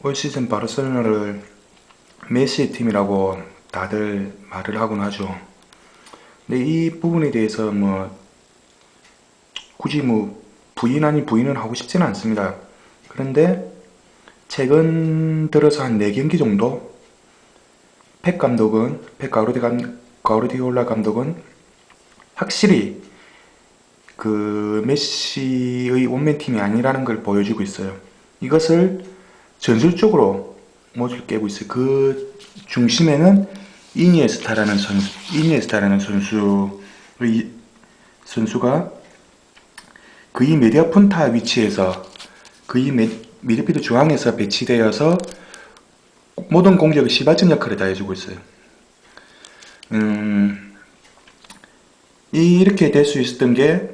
올 시즌 바르셀로나를 메시의 팀이라고 다들 말을 하곤 하죠. 근데 이 부분에 대해서 굳이 부인 아닌 부인을 하고 싶지는 않습니다. 그런데 최근 들어서 한 4경기 정도 가우르디올라 감독은 확실히 그 메시의 원맨팀이 아니라는 걸 보여주고 있어요. 이것을 전술적으로 못을 깨고 있어요. 그 중심에는 이니에스타라는 선수가 그의 메디아푼타 위치에서 그의 미드필드 중앙에서 배치되어서 모든 공격의 시발점 역할을 다 해주고 있어요. 이렇게 될 수 있었던 게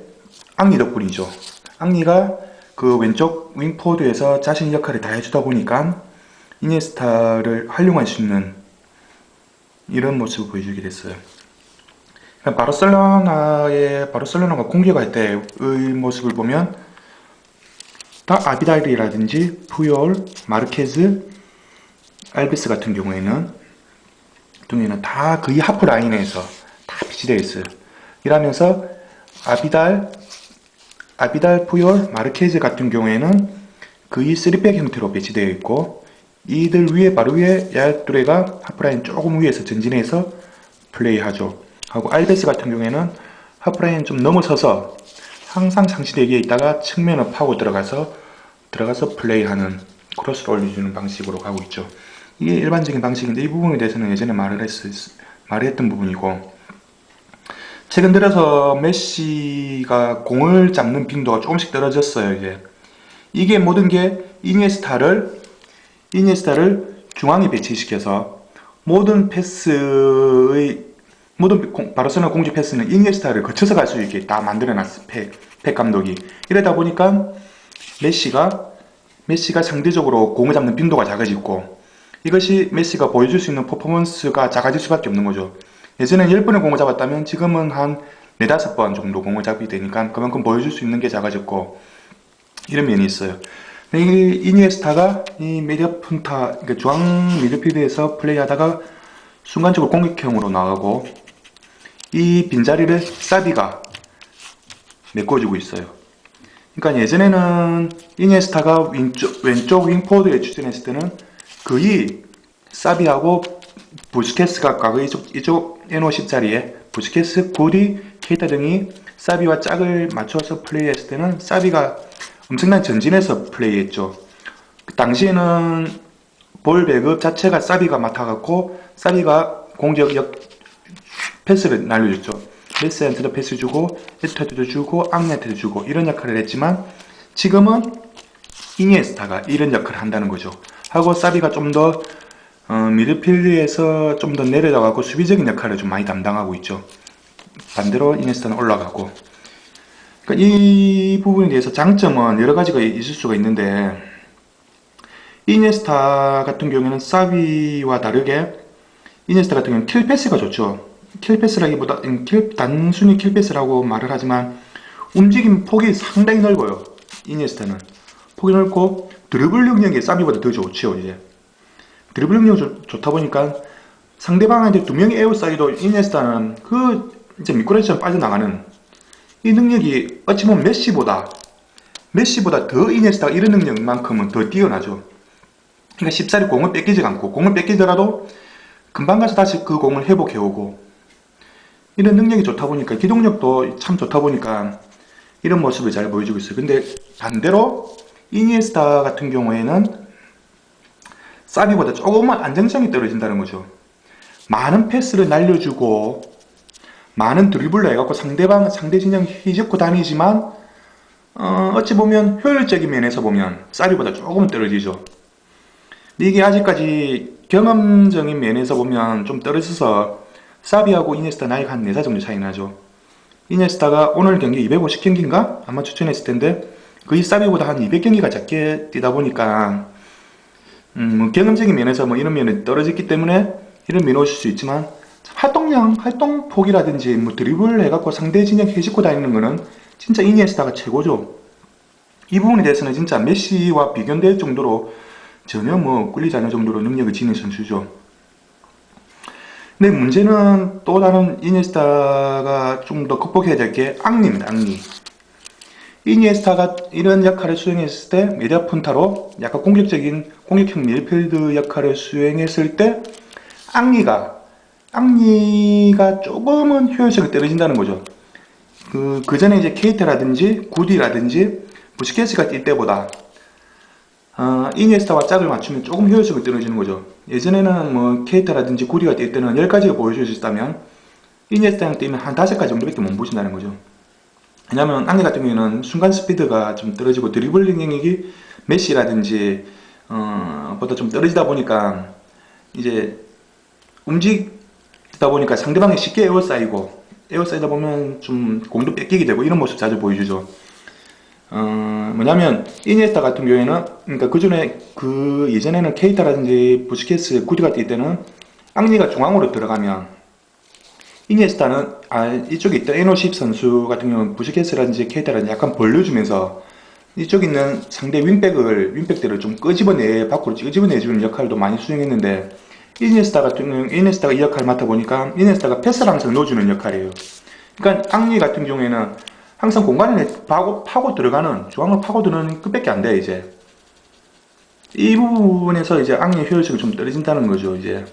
앙리 덕분이죠. 앙리가 그 왼쪽 윙포드에서 자신 역할을 다 해주다 보니까 이니에스타를 활용할 수 있는 이런 모습을 보여주게 됐어요. 바르셀로나가 공격할 때의 모습을 보면 다 아비달이라든지 푸올, 마르케즈, 알베스 같은 경우에는 다 거의 하프 라인에서 다 배치되어 있어요. 이러면서 아비달, 푸올, 마르케즈 같은 경우에는 거의 3백 형태로 배치되어 있고, 이들 위에 바로 위에 야뚜레가 하프라인 조금 위에서 전진해서 플레이하죠. 하고 알베스 같은 경우에는 하프라인 좀 넘어서서 항상 상시대기에 있다가 측면을 파고 들어가서 플레이하는, 크로스를 올려주는 방식으로 가고 있죠. 이게 일반적인 방식인데, 이 부분에 대해서는 예전에 말했던 부분이고, 최근 들어서 메시가 공을 잡는 빈도가 조금씩 떨어졌어요. 이게 모든 게 이니에스타를 중앙에 배치시켜서 바르셀로나 공격 패스는 이니에스타를 거쳐서 갈 수 있게 다 만들어놨어. 팩 감독이. 이러다 보니까 메시가 상대적으로 공을 잡는 빈도가 작아지고, 이것이 메시가 보여줄 수 있는 퍼포먼스가 작아질 수밖에 없는 거죠. 예전엔 10번의 공을 잡았다면 지금은 한 4, 5번 정도 공을 잡게 되니까 그만큼 보여줄 수 있는 게 작아졌고, 이런 면이 있어요. 이 이니에스타가 이 메디아푼타, 그러니까 중앙 미드필드에서 플레이하다가 순간적으로 공격형으로 나가고, 이 빈자리를 사비가 메꿔주고 있어요. 그러니까 예전에는 이니에스타가 왼쪽 윙포드에 출전했을 때는 거의 사비하고 부스케스가 과거 이쪽 N50 자리에 부스케스, 고디, 케이타 등이 사비와 짝을 맞춰서 플레이했을 때는 사비가 엄청난 전진해서 플레이했죠. 그 당시에는 볼 배급 자체가 사비가 맡아갖고 사비가 공격 패스를 날려줬죠. 메시한테도 패스 주고 에투한테도 주고 앙리한테도 주고 이런 역할을 했지만, 지금은 이니에스타가 이런 역할을 한다는 거죠. 하고 사비가 좀 더 미드필드에서 좀 더 내려가고 수비적인 역할을 좀 많이 담당하고 있죠. 반대로 이니에스타는 올라가고. 그러니까 이 부분에 대해서 장점은 여러 가지가 있을 수가 있는데, 이니에스타 같은 경우에는 사비와 다르게 이니에스타 같은 경우는 킬 패스가 좋죠. 킬 패스라기보다 단순히 킬 패스라고 말을 하지만 움직임 폭이 상당히 넓어요. 이니에스타는 폭이 넓고 드리블 능력이 사비보다 더 좋죠. 이제 드리블 능력이 좋다 보니까 상대방한테 2명이 에어싸이도 이니에스타는 이제 미꾸라지처럼 빠져나가는 이 능력이 어찌 보면 메시보다 더 이니에스타가 이런 능력만큼은 더 뛰어나죠. 그러니까 쉽사리 공을 뺏기지 않고, 공을 뺏기더라도 금방 가서 다시 그 공을 회복해오고, 이런 능력이 좋다 보니까, 기동력도 참 좋다 보니까 이런 모습을 잘 보여주고 있어요. 근데 반대로 이니에스타 같은 경우에는 사비보다 조금만 안정성이 떨어진다는 거죠. 많은 패스를 날려주고 많은 드리블로 해갖고 상대 진영 휘젓고 다니지만 어찌 보면 효율적인 면에서 보면 사비보다 조금 떨어지죠. 근데 이게 아직까지 경험적인 면에서 보면 좀 떨어져서 사비하고 이니에스타 나이가 한 4살 정도 차이 나죠. 이니에스타가 오늘 경기 250경기인가? 아마 추천했을 텐데 거의 사비보다 한 200경기가 작게 뛰다 보니까 경험적인 면에서 이런 면이 떨어졌기 때문에 이런 면이 오실 수 있지만, 활동폭이라든지 드리블 해갖고 상대 진영 해집고 다니는 거는 진짜 이니에스타가 최고죠. 이 부분에 대해서는 진짜 메시와 비견될 정도로 전혀 뭐 꿀리지 않을 정도로 능력을 지닌 선수죠. 근데 문제는 또 다른 이니에스타가 좀 더 극복해야 될 게 앙리입니다. 앙리. 이니에스타가 이런 역할을 수행했을 때 메디아푼타로 약간 공격적인 공격형 밀필드 역할을 수행했을 때 앙리가 조금은 효율성이 떨어진다는 거죠. 그 전에 이제 케이타라든지 구디라든지 부스케스가 뛸 때보다 이니에스타와 짝을 맞추면 조금 효율성이 떨어지는 거죠. 예전에는 뭐 케이타라든지 구디가 뛸 때는 10가지가 보여줄 수 있다면 이니에스타랑 뛰면 한 5가지 정도밖에 못 보신다는 거죠. 왜냐면 앙리 같은 경우에는 순간 스피드가 좀 떨어지고 드리블링 능력이 메시라든지 보다 좀 떨어지다 보니까 이제 움직이다 보니까 상대방이 쉽게 에어싸이다 보면 좀 공도 뺏기게 되고 이런 모습 자주 보여주죠. 뭐냐면 이니에스타 같은 경우에는 그러니까 예전에는 케이타라든지 부스케스, 구디가 뛸 때는 앙리가 중앙으로 들어가면 이니에스타는 이쪽에 있던 에노십 선수 같은 경우는 부스케스라든지 케이타라든지 약간 벌려주면서 이쪽에 있는 상대 윙백들을 좀 밖으로 끄집어내주는 역할도 많이 수행했는데 이니에스타 같은 경우는 이니에스타가 이 역할을 맡아보니까 이니에스타가 패스를 항상 넣어주는 역할이에요. 그러니까 앙리 같은 경우에는 항상 공간에 중앙을 파고 들어가는 끝밖에 안 돼, 이제. 이 부분에서 이제 앙리의 효율성이 좀 떨어진다는 거죠, 이제.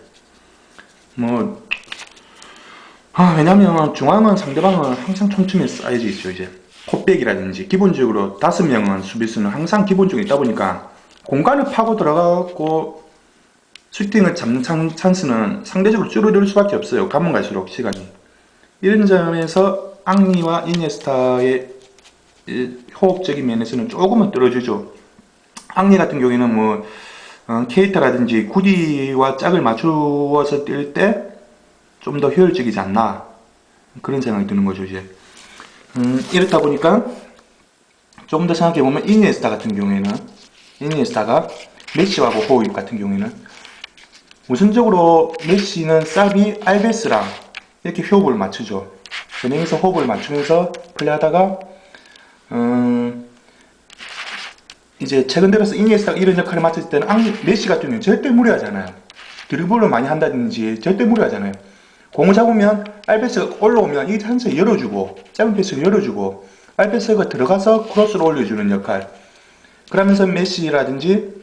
왜냐면 중앙은 상대방은 항상 촘촘히 쌓여져 있죠, 이제. 컵백이라든지, 기본적으로 5명은 수비수는 항상 기본적으로 있다 보니까 공간을 파고 들어가고 슈팅을 잡는 찬스는 상대적으로 줄어들 수밖에 없어요, 가면 갈수록 시간이. 이런 점에서 앙리와 이니에스타의 호흡적인 면에서는 조금은 떨어지죠. 앙리 같은 경우에는 케이타라든지 구디와 짝을 맞추어서 뛸 때 좀 더 효율적이지 않나 그런 생각이 드는 거죠, 이제. 이렇다 보니까 조금 더 생각해보면 이니에스타 같은 경우에는 이니에스타가 메시하고 호흡 같은 경우에는 우선적으로 메시는 사비, 알베스랑 이렇게 호흡을 맞추죠. 전행에서 호흡을 맞추면서 플레이하다가 이제 최근 들어서 이니에스타가 이런 역할을 맡을 때는 메시 같은 경우는 절대 무리하지 않아요. 드리블을 많이 한다든지 절대 무리하지 않아요. 공을 잡으면 알베스가 올라오면 이 찬스를 열어주고 짧은 패스를 열어주고 알베스가 들어가서 크로스를 올려주는 역할, 그러면서 메시라든지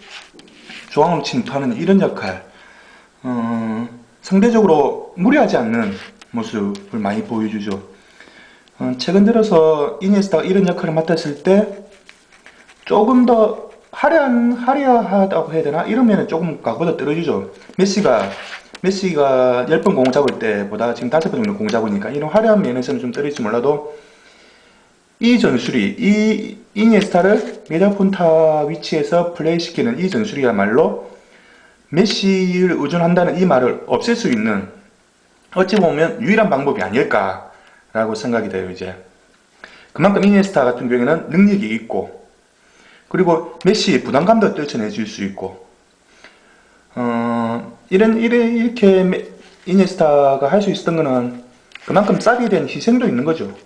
중앙으로 침투하는 이런 역할, 상대적으로 무리하지 않는 모습을 많이 보여주죠. 최근 들어서 이니에스타가 이런 역할을 맡았을 때 조금 더 화려하다고 해야 되나? 이러면 조금 각보다 떨어지죠. 메시가 10번 공을 잡을 때보다 지금 5번 정도 공을 잡으니까 이런 화려한 면에서는 좀 떨어질지 몰라도 이 전술이, 이 이니에스타를 메디아푼타 위치에서 플레이시키는 이 전술이야말로 메시를 의존한다는 이 말을 없앨 수 있는 어찌 보면 유일한 방법이 아닐까라고 생각이 돼요, 이제. 그만큼 이니에스타 같은 경우에는 능력이 있고, 그리고 메시의 부담감도 떨쳐내줄 수 있고, 이렇게 이니에스타가 할 수 있었던 거는 그만큼 사비에 대한 희생도 있는 거죠.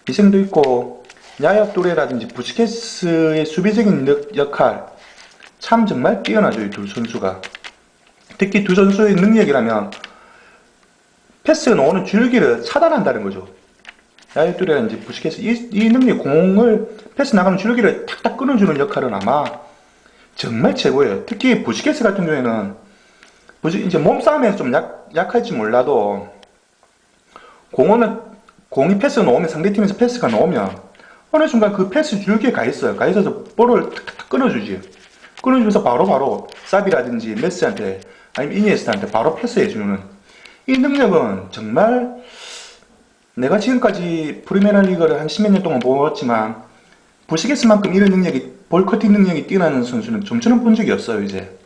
희생도 있고, 야야 또레라든지 부스케스의 수비적인 역할, 참 정말 뛰어나죠, 이 두 선수가. 특히 두 선수의 능력이라면 패스가 나오는 줄기를 차단한다는 거죠. 야야 또레라든지 부스케스, 이 능력, 패스 나가는 줄기를 탁탁 끊어주는 역할은 아마 정말 최고예요. 특히 부스케스 같은 경우에는 이제 몸싸움에서 좀 약할지 몰라도 공이 패스가 나오면, 상대팀에서 패스가 나오면 어느 순간 그 패스 줄기에 가 있어요. 가 있어서 볼을 탁탁 끊어주지. 끊어주면서 바로바로 사비라든지 메시한테 아니면 이니에스타한테 바로 패스해주는 이 능력은 정말, 내가 지금까지 프리메라 리그를 한 10몇 년 동안 보았지만 부스케스만큼 이런 능력이, 볼 커팅 능력이 뛰어나는 선수는 좀처럼 본 적이 없어요, 이제.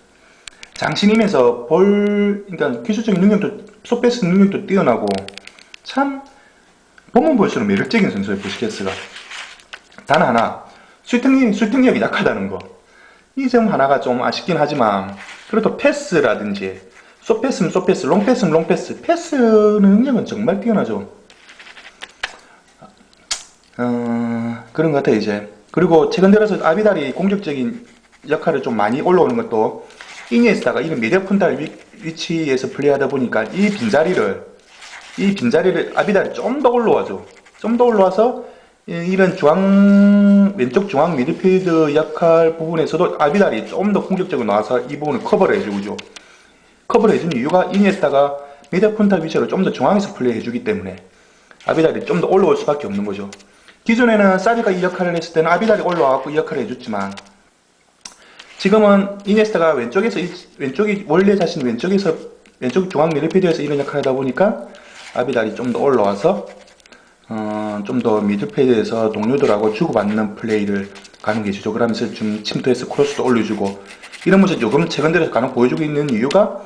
장신임에서 그러니까 기술적인 능력도, 숏패스 능력도 뛰어나고, 참, 보면 볼수록 매력적인 선수예요, 부스케스가. 단 하나, 슈팅력이 약하다는 거. 이 점 하나가 좀 아쉽긴 하지만, 그래도 패스라든지, 숏패스는 숏패스, 롱패스는 롱패스, 패스 능력은 정말 뛰어나죠. 그런 것 같아요, 이제. 그리고 최근 들어서 아비달이 공격적인 역할을 좀 많이 올라오는 것도 이니에스타가 이런 미드puntal 위치에서 플레이하다 보니까 이 빈자리를 아비달이 좀 더 올라와줘. 좀 더 올라와서 이런 왼쪽 중앙 미드필드 역할 부분에서도 아비달이 좀 더 공격적으로 나와서 이 부분을 커버를 해주죠. 커버를 해주는 이유가 이니에스타가 미드puntal 위치로 좀 더 중앙에서 플레이해주기 때문에 아비달이 좀 더 올라올 수밖에 없는 거죠. 기존에는 사비가 이 역할을 했을 때는 아비달이 올라와서 이 역할을 해줬지만 지금은 이니에스타가 왼쪽이 원래 자신 왼쪽 중앙 미드필드에서 이런 역할을 하다 보니까 아비달이 좀 더 올라와서 좀 더 미드필드에서 동료들하고 주고받는 플레이를 가는 게 주죠. 그러면서 좀 침투해서 크로스도 올려주고 이런 모습 요즘 최근 들어서 간혹 보여주고 있는 이유가